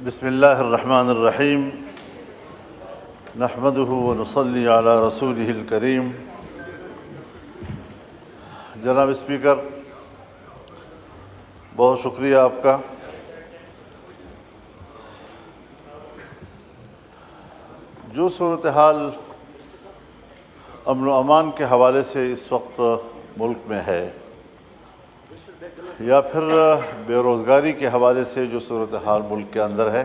بسم اللہ الرحمن الرحیم نحمدہ ونصلی علی رسولہ الکریم۔ جناب اسپیکر، بہت شکریہ آپ کا۔ جو صورتحال امن و امان کے حوالے سے اس وقت ملک میں ہے، یا پھر بے روزگاری کے حوالے سے جو صورتحال ملک کے اندر ہے،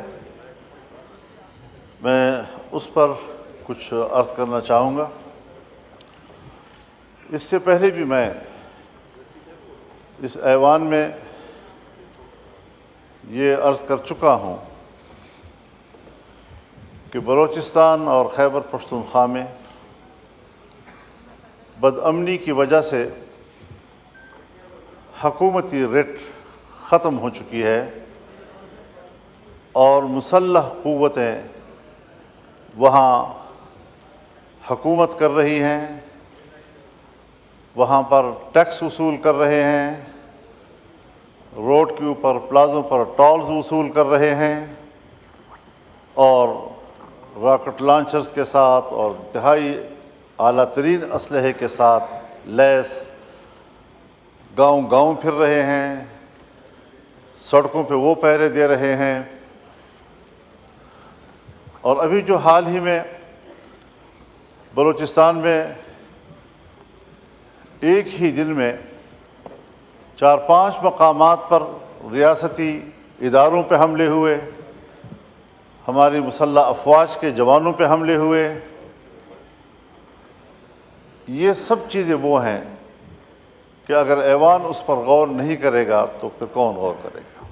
میں اس پر کچھ عرض کرنا چاہوں گا۔ اس سے پہلے بھی میں اس ایوان میں یہ عرض کر چکا ہوں کہ بلوچستان اور خیبر پختونخوا میں بدامنی کی وجہ سے حکومتی رٹ ختم ہو چکی ہے اور مسلح قوتیں وہاں حکومت کر رہی ہیں، وہاں پر ٹیکس وصول کر رہے ہیں، روڈ کے اوپر پلازوں پر ٹولز وصول کر رہے ہیں، اور راکٹ لانچرز کے ساتھ اور انتہائی اعلیٰ ترین اسلحے کے ساتھ لیس گاؤں گاؤں پھر رہے ہیں، سڑکوں پہ وہ پہرے دے رہے ہیں۔ اور ابھی جو حال ہی میں بلوچستان میں ایک ہی دن میں 4-5 مقامات پر ریاستی اداروں پہ حملے ہوئے، ہماری مسلح افواج کے جوانوں پہ حملے ہوئے، یہ سب چیزیں وہ ہیں کہ اگر ایوان اس پر غور نہیں کرے گا تو پھر کون غور کرے گا؟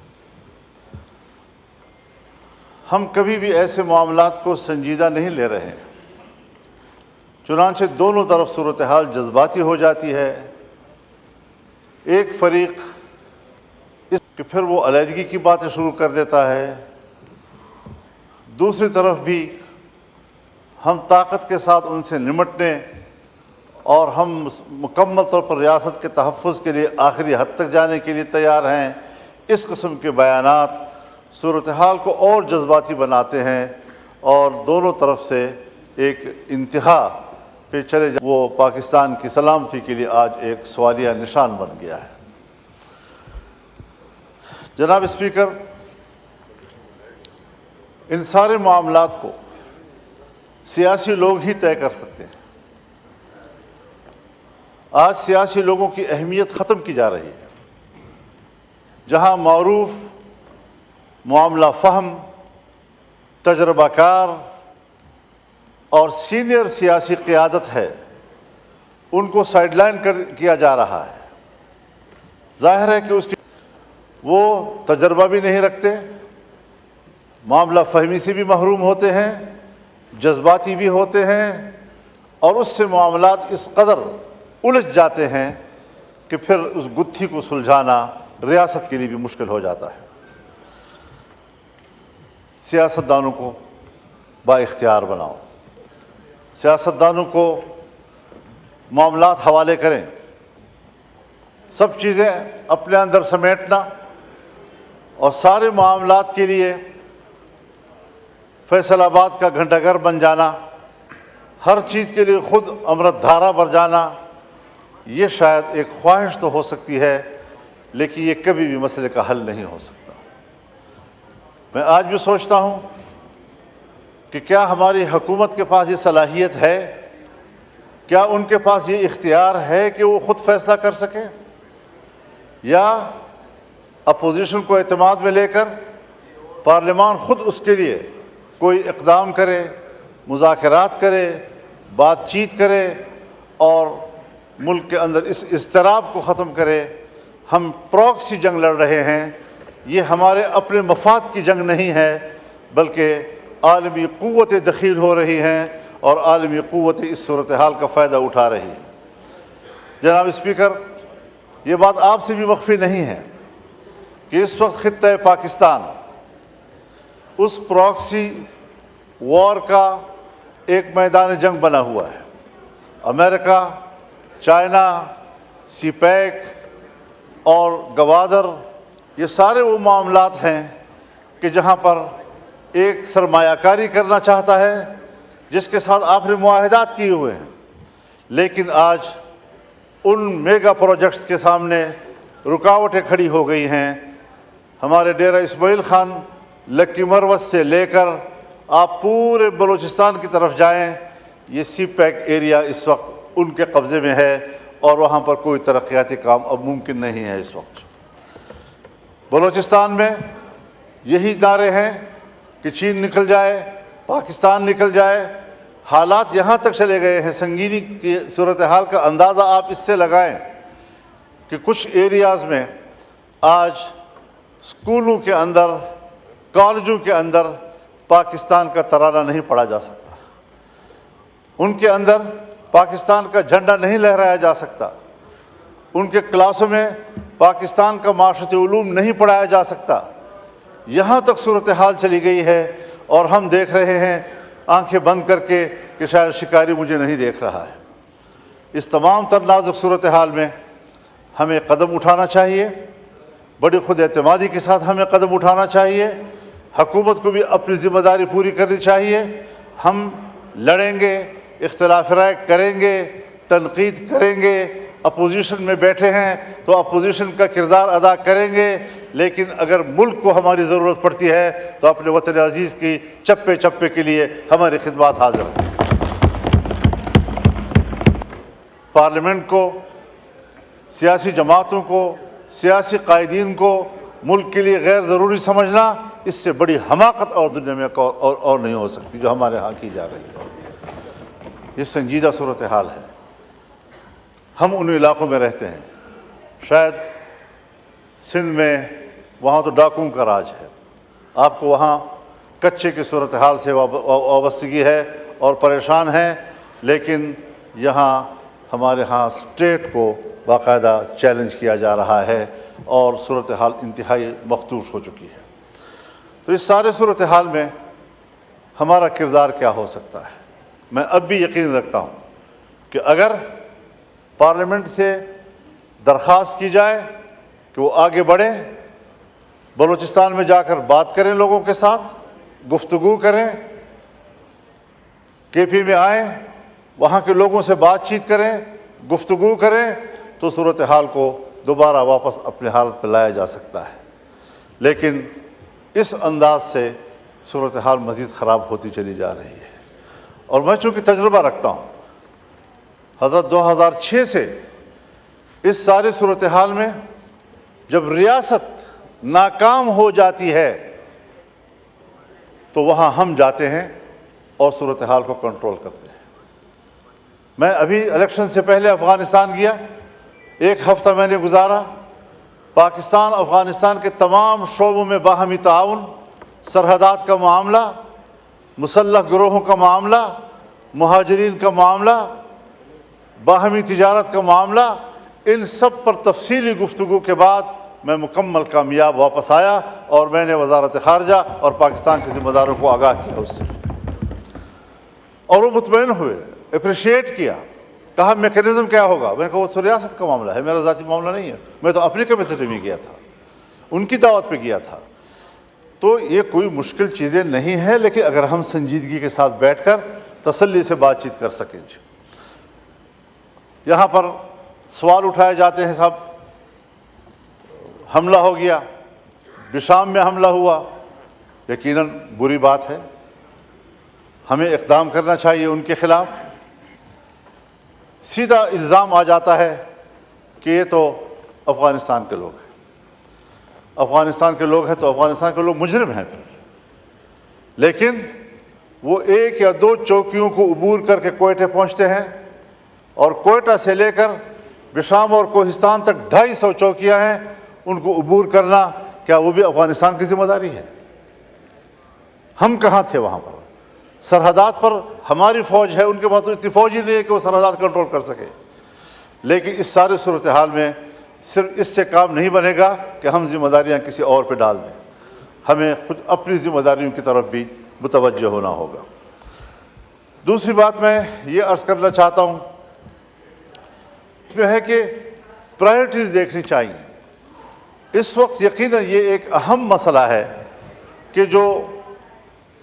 ہم کبھی بھی ایسے معاملات کو سنجیدہ نہیں لے رہے ہیں، چنانچہ دونوں طرف صورتحال جذباتی ہو جاتی ہے۔ ایک فریق اس کہ پھر وہ علیحدگی کی باتیں شروع کر دیتا ہے، دوسری طرف بھی ہم طاقت کے ساتھ ان سے نمٹنے اور ہم مکمل طور پر ریاست کے تحفظ کے لیے آخری حد تک جانے کے لیے تیار ہیں، اس قسم کے بیانات صورتحال کو اور جذباتی بناتے ہیں اور دونوں طرف سے ایک انتہا پہ چلے جائیں۔ وہ پاکستان کی سلامتی کے لیے آج ایک سوالیہ نشان بن گیا ہے۔ جناب اسپیکر، ان سارے معاملات کو سیاسی لوگ ہی طے کر سکتے ہیں۔ آج سیاسی لوگوں کی اہمیت ختم کی جا رہی ہے۔ جہاں معروف معاملہ فہم، تجربہ کار اور سینئر سیاسی قیادت ہے، ان کو سائیڈ لائن کیا جا رہا ہے۔ ظاہر ہے کہ اس کی وہ تجربہ بھی نہیں رکھتے، معاملہ فہمی سے بھی محروم ہوتے ہیں، جذباتی بھی ہوتے ہیں، اور اس سے معاملات اس قدر الجھ جاتے ہیں کہ پھر اس گتھی کو سلجھانا ریاست کے لیے بھی مشکل ہو جاتا ہے۔ سیاستدانوں کو با اختیار بناؤ، سیاستدانوں کو معاملات حوالے کریں، سب چیزیں اپنے اندر سمیٹنا اور سارے معاملات کے لیے فیصل آباد کا گھنٹہ گھر بن جانا، ہر چیز کے لیے خود امرت دھارا بن جانا، یہ شاید ایک خواہش تو ہو سکتی ہے، لیکن یہ کبھی بھی مسئلے کا حل نہیں ہو سکتا۔ میں آج بھی سوچتا ہوں کہ کیا ہماری حکومت کے پاس یہ صلاحیت ہے، کیا ان کے پاس یہ اختیار ہے کہ وہ خود فیصلہ کر سکیں، یا اپوزیشن کو اعتماد میں لے کر پارلیمان خود اس کے لیے کوئی اقدام کرے، مذاکرات کرے، بات چیت کرے اور ملک کے اندر اس اضطراب کو ختم کرے۔ ہم پراکسی جنگ لڑ رہے ہیں، یہ ہمارے اپنے مفاد کی جنگ نہیں ہے، بلکہ عالمی قوتیں دخیل ہو رہی ہیں اور عالمی قوتیں اس صورتحال کا فائدہ اٹھا رہی ہیں۔ جناب اسپیکر، یہ بات آپ سے بھی مخفی نہیں ہے کہ اس وقت خطہ پاکستان اس پراکسی وار کا ایک میدان جنگ بنا ہوا ہے۔ امریکہ، چائنا، سی پیک اور گوادر، یہ سارے وہ معاملات ہیں کہ جہاں پر ایک سرمایہ کاری کرنا چاہتا ہے جس کے ساتھ آپ نے معاہدات کیے ہوئے ہیں، لیکن آج ان میگا پروجیکٹس کے سامنے رکاوٹیں کھڑی ہو گئی ہیں۔ ہمارے ڈیرہ اسماعیل خان لکی مروت سے لے کر آپ پورے بلوچستان کی طرف جائیں، یہ سی پیک ایریا اس وقت ان کے قبضے میں ہے اور وہاں پر کوئی ترقیاتی کام اب ممکن نہیں ہے۔ اس وقت بلوچستان میں یہی نعرے ہیں کہ چین نکل جائے، پاکستان نکل جائے۔ حالات یہاں تک چلے گئے ہیں، سنگینی کی صورتحال کا اندازہ آپ اس سے لگائیں کہ کچھ ایریاز میں آج اسکولوں کے اندر، کالجوں کے اندر پاکستان کا ترانہ نہیں پڑھا جا سکتا، ان کے اندر پاکستان کا جھنڈا نہیں لہرایا جا سکتا، ان کے کلاسوں میں پاکستان کا معاشرتی علوم نہیں پڑھایا جا سکتا۔ یہاں تک صورتحال چلی گئی ہے اور ہم دیکھ رہے ہیں آنکھیں بند کر کے کہ شاید شکاری مجھے نہیں دیکھ رہا ہے۔ اس تمام تر نازک صورتحال میں ہمیں قدم اٹھانا چاہیے، بڑی خود اعتمادی کے ساتھ ہمیں قدم اٹھانا چاہیے۔ حکومت کو بھی اپنی ذمہ داری پوری کرنی چاہیے۔ ہم لڑیں گے، اختلاف رائے کریں گے، تنقید کریں گے، اپوزیشن میں بیٹھے ہیں تو اپوزیشن کا کردار ادا کریں گے، لیکن اگر ملک کو ہماری ضرورت پڑتی ہے تو اپنے وطن عزیز کی چپے چپے کے لیے ہماری خدمات حاضر ہیں۔ پارلیمنٹ کو، سیاسی جماعتوں کو، سیاسی قائدین کو ملک کے لیے غیر ضروری سمجھنا، اس سے بڑی حماقت اور دنیا میں اور نہیں ہو سکتی جو ہمارے ہاں کی جا رہی ہے۔ یہ سنجیدہ صورتحال ہے۔ ہم ان علاقوں میں رہتے ہیں، شاید سندھ میں وہاں تو ڈاکوؤں کا راج ہے، آپ کو وہاں کچے کی صورتحال سے وابستگی ہے اور پریشان ہیں، لیکن یہاں ہمارے ہاں اسٹیٹ کو باقاعدہ چیلنج کیا جا رہا ہے اور صورتحال انتہائی مخدوش ہو چکی ہے۔ تو اس سارے صورتحال میں ہمارا کردار کیا ہو سکتا ہے؟ میں اب بھی یقین رکھتا ہوں کہ اگر پارلیمنٹ سے درخواست کی جائے کہ وہ آگے بڑھیں، بلوچستان میں جا کر بات کریں، لوگوں کے ساتھ گفتگو کریں، کے پی میں آئیں، وہاں کے لوگوں سے بات چیت کریں، گفتگو کریں، تو صورتحال کو دوبارہ واپس اپنے حالت پہ لایا جا سکتا ہے۔ لیکن اس انداز سے صورتحال مزید خراب ہوتی چلی جا رہی ہے، اور میں چونکہ تجربہ رکھتا ہوں، حضرت 2006 سے اس ساری صورتحال میں جب ریاست ناکام ہو جاتی ہے تو وہاں ہم جاتے ہیں اور صورتحال کو کنٹرول کرتے ہیں۔ میں ابھی الیکشن سے پہلے افغانستان گیا، 1 ہفتہ میں نے گزارا، پاکستان افغانستان کے تمام شعبوں میں باہمی تعاون، سرحدات کا معاملہ، مسلح گروہوں کا معاملہ، مہاجرین کا معاملہ، باہمی تجارت کا معاملہ، ان سب پر تفصیلی گفتگو کے بعد میں مکمل کامیاب واپس آیا اور میں نے وزارت خارجہ اور پاکستان کے ذمہ داروں کو آگاہ کیا اس سے، اور وہ مطمئن ہوئے، اپریشیٹ کیا، کہا میکینزم کیا ہوگا؟ میں نے کہا وہ ریاست کا معاملہ ہے، میرا ذاتی معاملہ نہیں ہے، میں تو اپنی کیپیسٹی میں گیا تھا، ان کی دعوت پہ گیا تھا۔ تو یہ کوئی مشکل چیزیں نہیں ہیں، لیکن اگر ہم سنجیدگی کے ساتھ بیٹھ کر تسلی سے بات چیت کر سکیں۔ یہاں پر سوال اٹھائے جاتے ہیں، صاحب حملہ ہو گیا، بشام میں حملہ ہوا، یقیناً بری بات ہے، ہمیں اقدام کرنا چاہیے ان کے خلاف۔ سیدھا الزام آ جاتا ہے کہ یہ تو افغانستان کے لوگ ہیں، افغانستان کے لوگ ہیں تو افغانستان کے لوگ مجرم ہیں پھر، لیکن وہ 1 یا 2 چوکیوں کو عبور کر کے کوئٹہ پہنچتے ہیں، اور کوئٹہ سے لے کر بشام اور کوہستان تک 250 چوکیاں ہیں، ان کو عبور کرنا کیا وہ بھی افغانستان کی ذمہ داری ہے؟ ہم کہاں تھے وہاں پر؟ سرحدات پر ہماری فوج ہے، ان کے پاس تو اتنی فوج ہی نہیں ہے کہ وہ سرحدات کنٹرول کر سکے۔ لیکن اس سارے صورتحال میں صرف اس سے کام نہیں بنے گا کہ ہم ذمہ داریاں کسی اور پہ ڈال دیں، ہمیں خود اپنی ذمہ داریوں کی طرف بھی متوجہ ہونا ہوگا۔ دوسری بات میں یہ عرض کرنا چاہتا ہوں، اس میں ہے کہ پرائرٹیز دیکھنی چاہیے۔ اس وقت یقیناً یہ ایک اہم مسئلہ ہے کہ جو